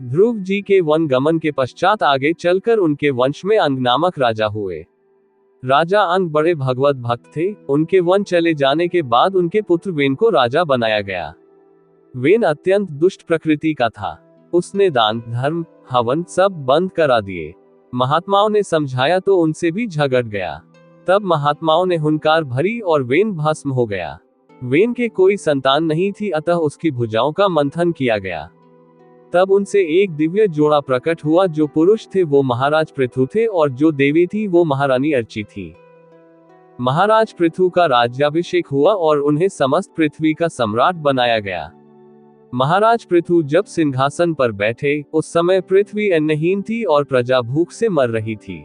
ध्रुव जी के वन गमन के पश्चात आगे चलकर उनके वंश में अंग नामक राजा हुए। राजा अंग बड़े भगवत भक्त थे। उनके वन चले जाने के बाद उनके पुत्र वेन को राजा बनाया गया। वेन अत्यंत दुष्ट प्रकृति का था। उसने दान, धर्म, हवन सब बंद करा दिए। महात्माओं ने समझाया तो उनसे भी झगड़ गया। तब महात्माओं ने हुंकार भरी और वेन भस्म हो गया। वेन के कोई संतान नहीं थी, अतः उसकी भुजाओं का मंथन किया गया। तब उनसे एक दिव्य जोड़ा प्रकट हुआ। जो पुरुष थे वो महाराज पृथु थे और जो देवी थी वो महारानी अर्ची थी। महाराज पृथु का राज्याभिषेक हुआ और उन्हें समस्त पृथ्वी का सम्राट बनाया गया। महाराज पृथु जब सिंहासन पर बैठे, उस समय पृथ्वी अन्नहीन थी और प्रजा भूख से मर रही थी।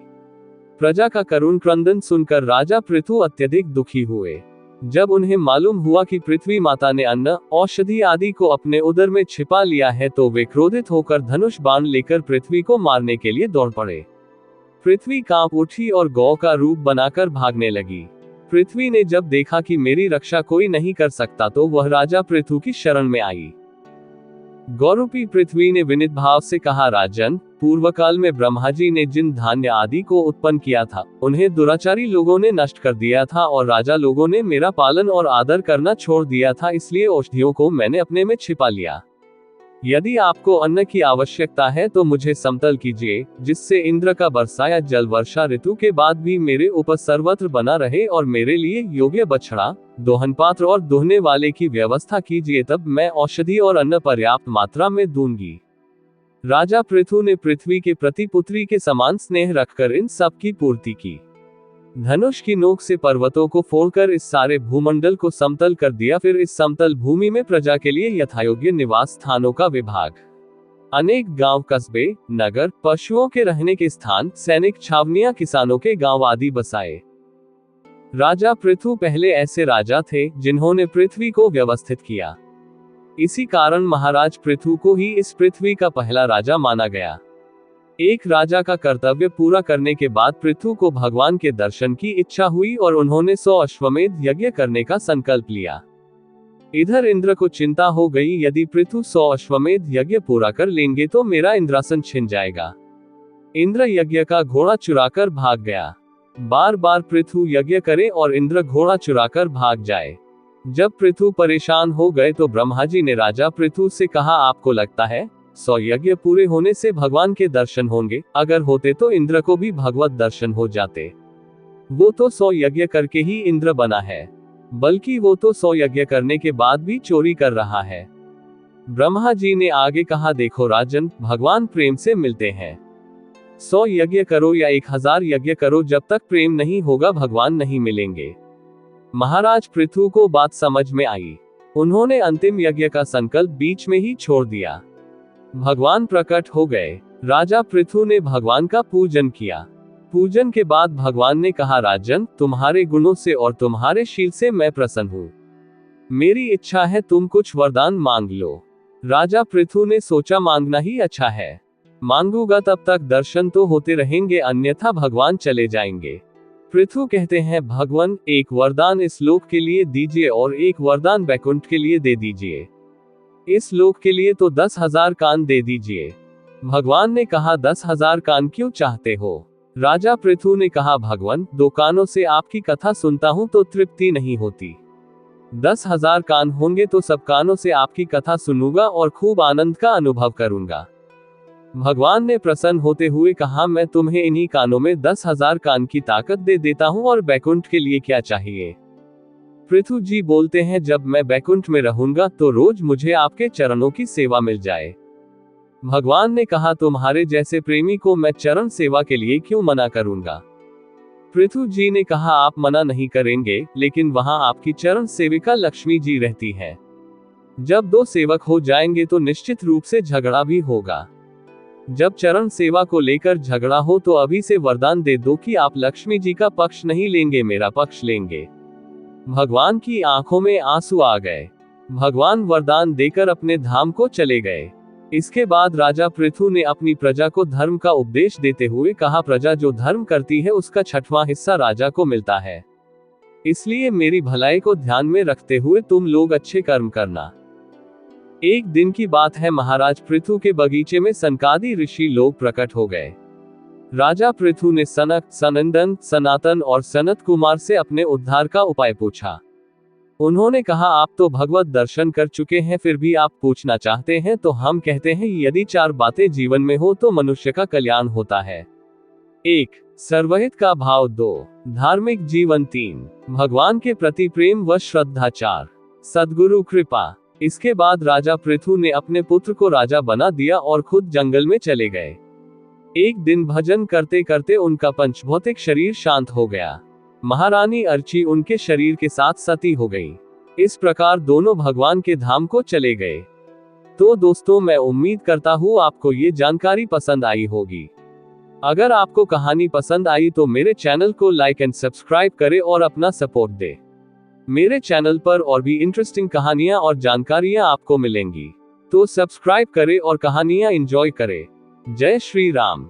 प्रजा का करुण क्रंदन सुनकर राजा पृथु अत्यधिक दुखी हुए। जब उन्हें मालूम हुआ कि पृथ्वी माता ने अन्न, औषधि आदि को अपने उदर में छिपा लिया है, तो वे क्रोधित होकर धनुष बाण लेकर पृथ्वी को मारने के लिए दौड़ पड़े। पृथ्वी कांप उठी और गौ का रूप बनाकर भागने लगी। पृथ्वी ने जब देखा कि मेरी रक्षा कोई नहीं कर सकता, तो वह राजा पृथु की शरण में आई। गौरूपी पृथ्वी ने विनित भाव से कहा, राजन, पूर्व काल में ब्रह्मा जी ने जिन धान्य आदि को उत्पन्न किया था, उन्हें दुराचारी लोगों ने नष्ट कर दिया था और राजा लोगों ने मेरा पालन और आदर करना छोड़ दिया था, इसलिए औषधियों को मैंने अपने में छिपा लिया। यदि आपको अन्न की आवश्यकता है तो मुझे समतल कीजिए, जिससे इंद्र का बरसाया जल वर्षा ऋतु के बाद भी मेरे ऊपर सर्वत्र बना रहे, और मेरे लिए योग्य बछड़ा, दोहन पात्र और दुहने वाले की व्यवस्था कीजिए, तब मैं औषधि और अन्न पर्याप्त मात्रा में दूंगी। राजा पृथु ने पृथ्वी के प्रति पुत्री के समान स्नेह रखकर इन सब की पूर्ति की। धनुष की नोक से पर्वतों को फोड़कर इस सारे भूमंडल को समतल कर दिया। फिर इस समतल भूमि में प्रजा के लिए यथायोग्य निवास स्थानों का विभाग, अनेक गांव, कस्बे, नगर, पशुओं के रहने के स्थान, सैनिक छावनियां, किसानों के गांव आदि बसाए। राजा पृथु पहले ऐसे राजा थे जिन्होंने पृथ्वी को व्यवस्थित किया। इसी कारण महाराज पृथु को ही इस पृथ्वी का पहला राजा माना गया। एक राजा का कर्तव्य पूरा करने के बाद पृथु को भगवान के दर्शन की इच्छा हुई और उन्होंने 100 अश्वमेध यज्ञ करने का संकल्प लिया। इधर इंद्र को चिंता हो गई, यदि पृथु 100 अश्वमेध यज्ञ पूरा कर लेंगे तो मेरा इंद्रासन छिन जाएगा। इंद्र यज्ञ का घोड़ा चुराकर भाग गया। बार बार पृथु यज्ञ करे और इंद्र घोड़ा चुराकर भाग जाए। जब पृथु परेशान हो गए तो ब्रह्मा जी ने राजा पृथु से कहा, आपको लगता है 100 यज्ञ पूरे होने से भगवान के दर्शन होंगे? अगर होते तो इंद्र को भी भगवत दर्शन हो जाते। वो तो 100 यज्ञ करके ही इंद्र बना है, बल्कि वो तो 100 यज्ञ करने के बाद भी चोरी कर रहा है। ब्रह्मा जी ने आगे कहा, देखो राजन, भगवान प्रेम से मिलते हैं। 100 यज्ञ करो या 1000 यज्ञ करो, जब तक प्रेम नहीं होगा भगवान नहीं मिलेंगे। महाराज पृथु को बात समझ में आई। उन्होंने अंतिम यज्ञ का संकल्प बीच में ही छोड़ दिया। भगवान प्रकट हो गए। राजा पृथु ने भगवान का पूजन किया। पूजन के बाद भगवान ने कहा, राजन, तुम्हारे गुणों से और तुम्हारे शील से मैं प्रसन्न हूँ। मेरी इच्छा है तुम कुछ वरदान मांग लो। राजा पृथु ने सोचा, मांगना ही अच्छा है। मांगूंगा तब तक दर्शन तो होते रहेंगे, अन्यथा भगवान चले जाएंगे। पृथु कहते हैं, भगवान, एक वरदान इस लोक के लिए दीजिए और एक वरदान बैकुंठ के लिए दे दीजिए। इस लोक के लिए तो 10,000 कान दे दीजिए। भगवान ने कहा, 10,000 कान क्यों चाहते हो? राजा पृथु ने कहा, भगवान, 2 कानों से आपकी कथा सुनता हूं तो तृप्ति नहीं होती। 10,000 कान होंगे तो सब कानों से आपकी कथा सुनूंगा और खूब आनंद का अनुभव करूंगा। भगवान ने प्रसन्न होते हुए कहा, मैं तुम्हें इन्हीं कानों में 10,000 कान की ताकत दे देता हूं, और बैकुंठ के लिए क्या चाहिए? पृथु जी बोलते हैं, जब मैं बैकुंठ में रहूंगा तो रोज मुझे आपके चरणों की सेवा मिल जाए। भगवान ने कहा, तुम्हारे जैसे प्रेमी को मैं चरण सेवा के लिए क्यों मना करूंगा? पृथु जी ने कहा, आप मना नहीं करेंगे, लेकिन वहां आपकी चरण सेविका लक्ष्मी जी रहती है। जब 2 सेवक हो जाएंगे तो निश्चित रूप से झगड़ा भी होगा। जब चरण सेवा को लेकर झगड़ा हो तो अभी से वरदान दे दो कि आप लक्ष्मी जी का पक्ष नहीं लेंगे, मेरा पक्ष लेंगे। भगवान की आंखों में आंसू आ गए। भगवान वरदान देकर अपने धाम को चले गए। इसके बाद राजा पृथु ने अपनी प्रजा को धर्म का उपदेश देते हुए कहा, प्रजा जो धर्म करती है उसका 6वां हिस्सा राजा को मिलता है। इसलिए मेरी भलाई को ध्यान में रखते हुए तुम लोग अच्छे कर्म करना। एक दिन की बात है, महाराज पृथु के बगीचे में सनकादि ऋषि लोग प्रकट हो गए। राजा पृथु ने सनक, सनंदन, सनातन और सनत कुमार से अपने उद्धार का उपाय पूछा। उन्होंने कहा, आप तो भगवत दर्शन कर चुके हैं, फिर भी आप पूछना चाहते हैं, तो हम कहते हैं, यदि 4 बातें जीवन में हो तो मनुष्य का कल्याण होता है। 1. सर्वहित का भाव। 2. धार्मिक जीवन। 3. भगवान के प्रति प्रेम व श्रद्धा। 4. सद्गुरु कृपा। इसके बाद राजा पृथु ने अपने पुत्र को राजा बना दिया और खुद जंगल में चले गए। एक दिन भजन करते करते उनका पंचभौतिक शरीर शांत हो गया। महारानी अर्ची उनके शरीर के साथ सती हो गई। इस प्रकार दोनों भगवान के धाम को चले गए। तो दोस्तों, मैं उम्मीद करता हूँ आपको ये जानकारी पसंद आई होगी। अगर आपको कहानी पसंद आई तो मेरे चैनल को लाइक एंड सब्सक्राइब करें और अपना सपोर्ट दें। मेरे चैनल पर और भी इंटरेस्टिंग कहानियां और जानकारियां आपको मिलेंगी, तो सब्सक्राइब करें और कहानियां एंजॉय करें। जय श्री राम।